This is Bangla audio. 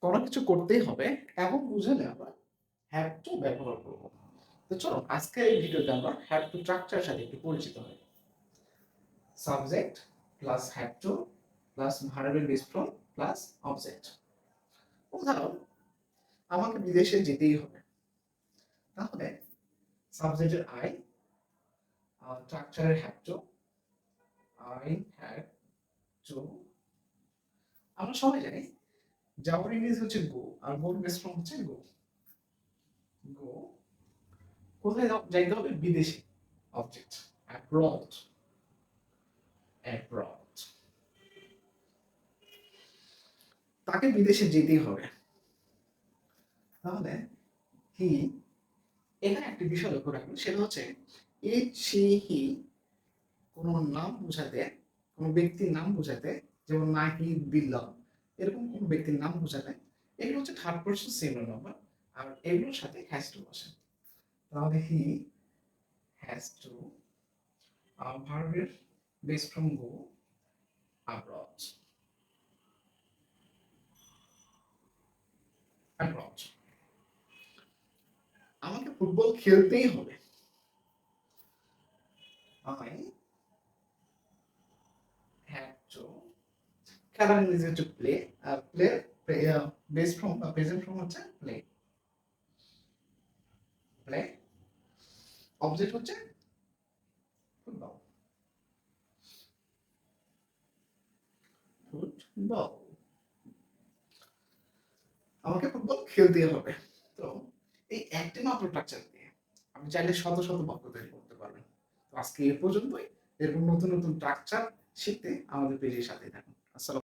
কোনো কিছু করতেই হবে এমন বুঝালে আমরা হ্যাভ টু ব্যবহার করব। তো চলো আজকে এই ভিডিওতে আমরা হ্যাভ টু স্ট্রাকচারের সাথে একটু পরিচিত হই। Subject plus have to plus ভার্বের বেস ফর্ম প্লাস অবজেক্ট। উদাহরণ, আমাকে বিদেশে যেতেই হবে। তাহলে সাবজেক্টের আই, স্ট্রাকচারের have to, I have to. আমরা সবাই জানি যাওয়ার ইংরেজি হচ্ছে গো, আর গোর বেস ফর্ম হচ্ছে গো। গো কোথায় যাইতে হবে? বিদেশে। Object abroad. অ্যাব্রড তাকে বিদেশে যেতেই হবে। তাহলে হি, এখানে একটা বিষয় লক্ষ্য রাখবেন, সেটা হচ্ছে ইট সি হি কোনো নাম বোঝাতে, কোনো ব্যক্তির নাম বোঝাতে, যেমন নাহি, বিল্লাহ, এরকম কোনো ব্যক্তির নাম বোঝাতে এগুলো হচ্ছে থার্ড পারসন সিঙ্গুলার নাম্বার, আর এগুলোর সাথে হ্যাজ টু বসে। তাহলে হি হ্যাজ টু, ভার্বের base from go, abroad. abroad আমাকে ফুটবল খেলতেই হবে। I have to, খেলার ইংরেজি হচ্ছে প্লে, আর play base from present form হচ্ছে প্লে। প্লে অবজেক্ট হচ্ছে ফুটবল। ফুটবল আমাকে ফুটবল খেলতেই হবে। তো এই একটা মাত্র স্ট্রাকচার দিয়ে আপনি চাইলে শত শত বাক্য তৈরি করতে পারবেন। তো আজকে এ পর্যন্তই। এরকম নতুন নতুন স্ট্রাকচার শিখতে আমাদের পেজের সাথে থাকুন। আসসালাম।